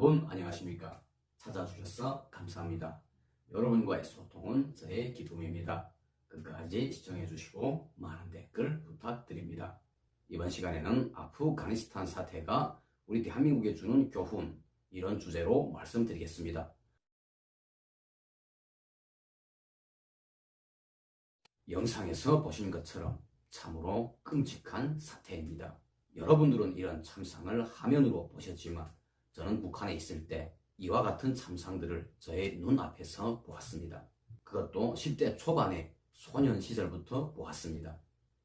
여러분 안녕하십니까? 찾아주셔서 감사합니다. 여러분과의 소통은 저의 기쁨입니다. 끝까지 시청해주시고 많은 댓글 부탁드립니다. 이번 시간에는 아프가니스탄 사태가 우리 대한민국에 주는 교훈, 이런 주제로 말씀드리겠습니다. 영상에서 보신 것처럼 참으로 끔찍한 사태입니다. 여러분들은 이런 참상을 화면으로 보셨지만 저는 북한에 있을 때 이와 같은 참상들을 저의 눈앞에서 보았습니다. 그것도 10대 초반의 소년 시절부터 보았습니다.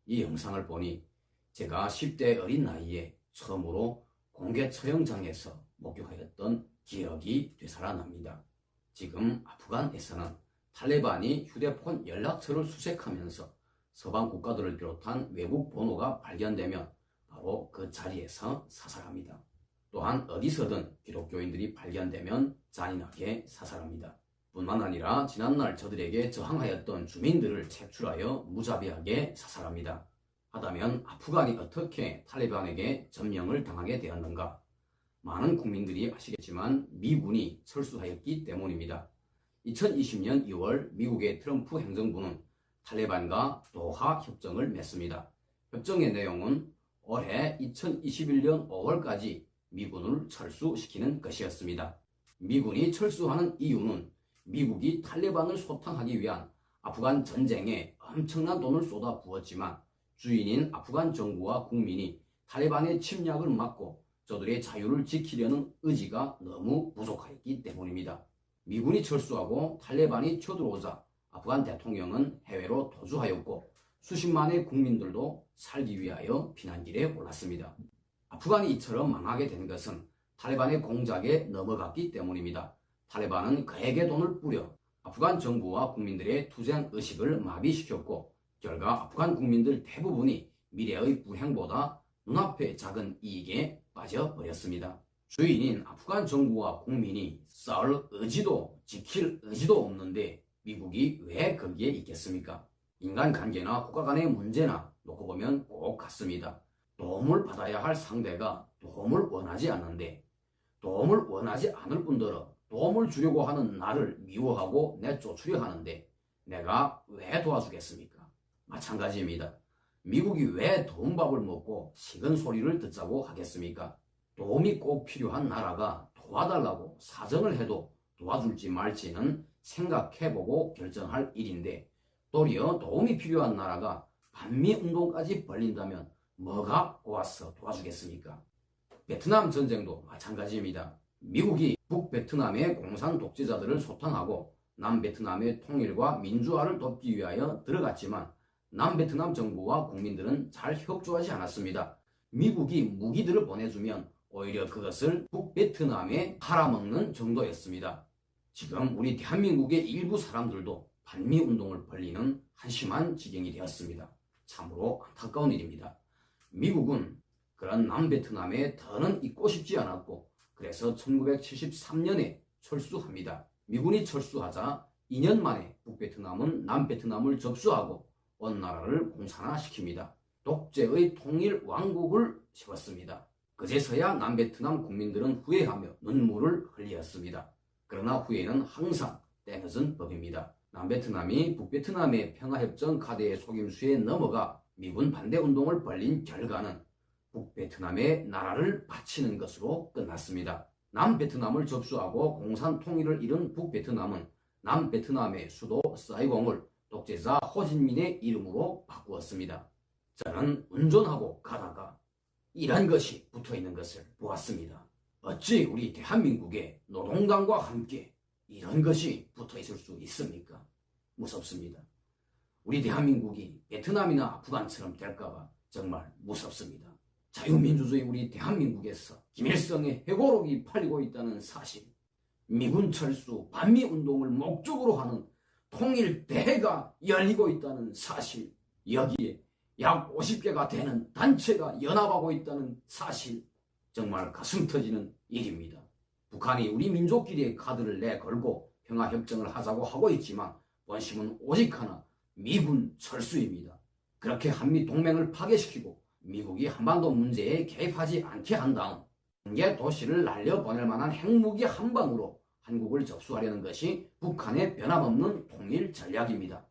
이 영상을 보니 제가 10대 어린 나이에 처음으로 공개 처형장에서 목격하였던 기억이 되살아납니다. 지금 아프간에서는 탈레반이 휴대폰 연락처를 수색하면서 서방 국가들을 비롯한 외국 번호가 발견되면 바로 그 자리에서 사살합니다. 또한 어디서든 기독교인들이 발견되면 잔인하게 사살합니다. 뿐만 아니라 지난날 저들에게 저항하였던 주민들을 책출하여 무자비하게 사살합니다. 하다면 아프간이 어떻게 탈레반에게 점령을 당하게 되었는가? 많은 국민들이 아시겠지만 미군이 철수하였기 때문입니다. 2020년 2월 미국의 트럼프 행정부는 탈레반과 도하 협정을 맺습니다. 협정의 내용은 올해 2021년 5월까지 미군을 철수시키는 것이었습니다. 미군이 철수하는 이유는 미국이 탈레반을 소탕하기 위한 아프간 전쟁에 엄청난 돈을 쏟아 부었지만 주인인 아프간 정부와 국민이 탈레반의 침략을 막고 저들의 자유를 지키려는 의지가 너무 부족하였기 때문입니다. 미군이 철수하고 탈레반이 쳐들어오자 아프간 대통령은 해외로 도주하였고 수십만의 국민들도 살기 위하여 피난길에 올랐습니다. 아프간이 이처럼 망하게 된 것은 탈레반의 공작에 넘어갔기 때문입니다. 탈레반은 그에게 돈을 뿌려 아프간 정부와 국민들의 투쟁 의식을 마비시켰고 결과 아프간 국민들 대부분이 미래의 불행보다 눈앞의 작은 이익에 빠져버렸습니다. 주인인 아프간 정부와 국민이 싸울 의지도 지킬 의지도 없는데 미국이 왜 거기에 있겠습니까? 인간관계나 국가 간의 문제나 놓고 보면 꼭 같습니다. 도움을 받아야 할 상대가 도움을 원하지 않는데 도움을 원하지 않을 뿐더러 도움을 주려고 하는 나를 미워하고 내쫓으려 하는데 내가 왜 도와주겠습니까? 마찬가지입니다. 미국이 왜 도움밥을 먹고 식은 소리를 듣자고 하겠습니까? 도움이 꼭 필요한 나라가 도와달라고 사정을 해도 도와줄지 말지는 생각해보고 결정할 일인데 도리어 도움이 필요한 나라가 반미운동까지 벌린다면 뭐가 꼬아서 도와주겠습니까? 베트남 전쟁도 마찬가지입니다. 미국이 북베트남의 공산 독재자들을 소탕하고 남베트남의 통일과 민주화를 돕기 위하여 들어갔지만 남베트남 정부와 국민들은 잘 협조하지 않았습니다. 미국이 무기들을 보내주면 오히려 그것을 북베트남에 팔아먹는 정도였습니다. 지금 우리 대한민국의 일부 사람들도 반미운동을 벌리는 한심한 지경이 되었습니다. 참으로 안타까운 일입니다. 미국은 그런 남베트남에 더는 있고 싶지 않았고 그래서 1973년에 철수합니다. 미군이 철수하자 2년 만에 북베트남은 남베트남을 접수하고 온 나라를 공산화시킵니다. 독재의 통일 왕국을 세웠습니다. 그제서야 남베트남 국민들은 후회하며 눈물을 흘렸습니다. 그러나 후회는 항상 때늦은 법입니다. 남베트남이 북베트남의 평화협정 카드의 속임수에 넘어가 미군 반대운동을 벌린 결과는 북베트남의 나라를 바치는 것으로 끝났습니다. 남베트남을 접수하고 공산 통일을 이룬 북베트남은 남베트남의 수도 사이공을 독재자 호진민의 이름으로 바꾸었습니다. 저는 운전하고 가다가 이런 것이 붙어있는 것을 보았습니다. 어찌 우리 대한민국의 노동당과 함께 이런 것이 붙어있을 수 있습니까? 무섭습니다. 우리 대한민국이 베트남이나 아프간처럼 될까봐 정말 무섭습니다. 자유민주주의 우리 대한민국에서 김일성의 회고록이 팔리고 있다는 사실, 미군 철수, 반미운동을 목적으로 하는 통일대회가 열리고 있다는 사실, 여기에 약 50개가 되는 단체가 연합하고 있다는 사실, 정말 가슴 터지는 일입니다. 북한이 우리 민족끼리의 카드를 내걸고 평화협정을 하자고 하고 있지만 원심은 오직 하나, 미군 철수입니다. 그렇게 한미 동맹을 파괴시키고 미국이 한반도 문제에 개입하지 않게 한 다음 개 도시를 날려보낼 만한 핵무기 한 방으로 한국을 접수하려는 것이 북한의 변함없는 통일 전략입니다.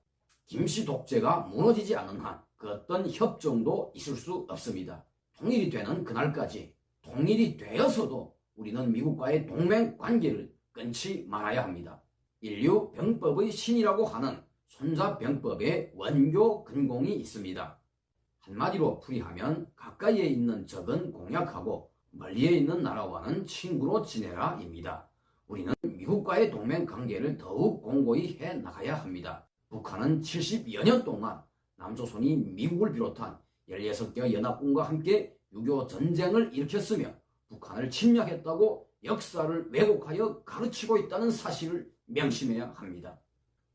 김씨 독재가 무너지지 않는 한 그 어떤 협정도 있을 수 없습니다. 통일이 되는 그날까지 통일이 되어서도 우리는 미국과의 동맹 관계를 끊지 말아야 합니다. 인류 병법의 신이라고 하는 손자병법의 원교 근공이 있습니다. 한마디로 풀이하면 가까이에 있는 적은 공략하고 멀리에 있는 나라와는 친구로 지내라입니다. 우리는 미국과의 동맹 관계를 더욱 공고히 해 나가야 합니다. 북한은 70여 년 동안 남조선이 미국을 비롯한 16개 연합군과 함께 6.25 전쟁을 일으켰으며 북한을 침략했다고 역사를 왜곡하여 가르치고 있다는 사실을 명심해야 합니다.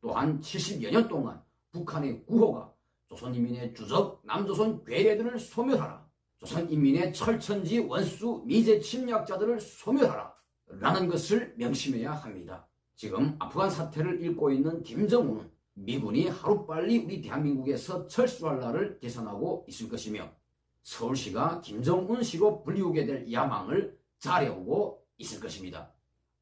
또한 70여 년 동안 북한의 구호가 조선인민의 주적 남조선 괴뢰들을 소멸하라, 조선인민의 철천지 원수 미제 침략자들을 소멸하라 라는 것을 명심해야 합니다. 지금 아프간 사태를 읽고 있는 김정은은 미군이 하루빨리 우리 대한민국에서 철수할 날을 계산하고 있을 것이며 서울시가 김정은시로 불리우게 될 야망을 자려오고 있을 것입니다.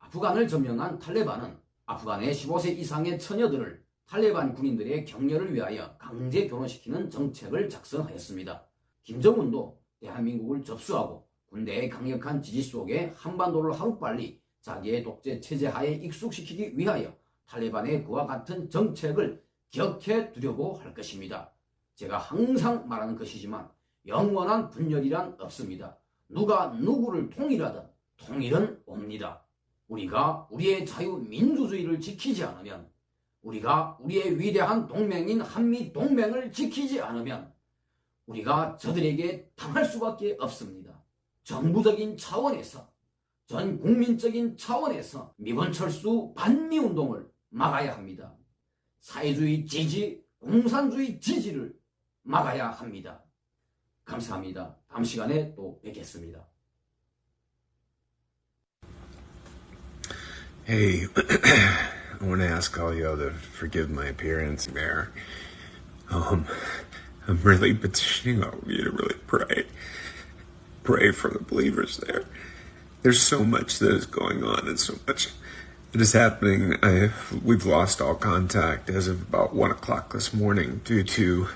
아프간을 점령한 탈레반은 아프간의 15세 이상의 처녀들을 탈레반 군인들의 격려를 위하여 강제 결혼시키는 정책을 작성하였습니다. 김정은도 대한민국을 접수하고 군대의 강력한 지지 속에 한반도를 하루빨리 자기의 독재 체제 하에 익숙시키기 위하여 탈레반의 그와 같은 정책을 격해 두려고 할 것입니다. 제가 항상 말하는 것이지만 영원한 분열이란 없습니다. 누가 누구를 통일하든 통일은 옵니다. 우리가 우리의 자유민주주의를 지키지 않으면, 우리가 우리의 위대한 동맹인 한미동맹을 지키지 않으면 우리가 저들에게 당할 수밖에 없습니다. 정부적인 차원에서, 전 국민적인 차원에서 미군 철수 반미운동을 막아야 합니다. 사회주의 지지, 공산주의 지지를 막아야 합니다. 감사합니다. 다음 시간에 또 뵙겠습니다. Hey, I want to ask all y'all to forgive my appearance there. I'm really petitioning all of you to really pray for the believers there. There's so much that is going on and so much that is happening. We've lost all contact as of about 1 o'clock this morning due to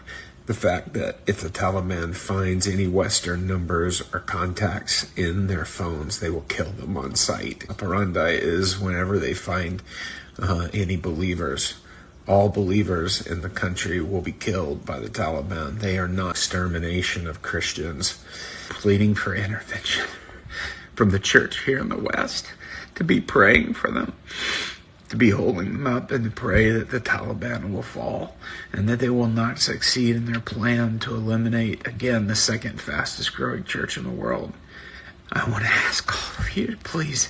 the fact that if the Taliban finds any Western numbers or contacts in their phones, they will kill them on sight. Operandi is whenever they find any believers, all believers in the country will be killed by the Taliban. They are not extermination of Christians. Pleading for intervention from the church here in the West, to be praying for them, to be holding them up and to pray that the Taliban will fall and that they will not succeed in their plan to eliminate, again, the second fastest growing church in the world. I want to ask all of you to please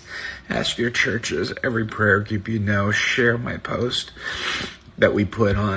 ask your churches, every prayer group you know, share my post that we put on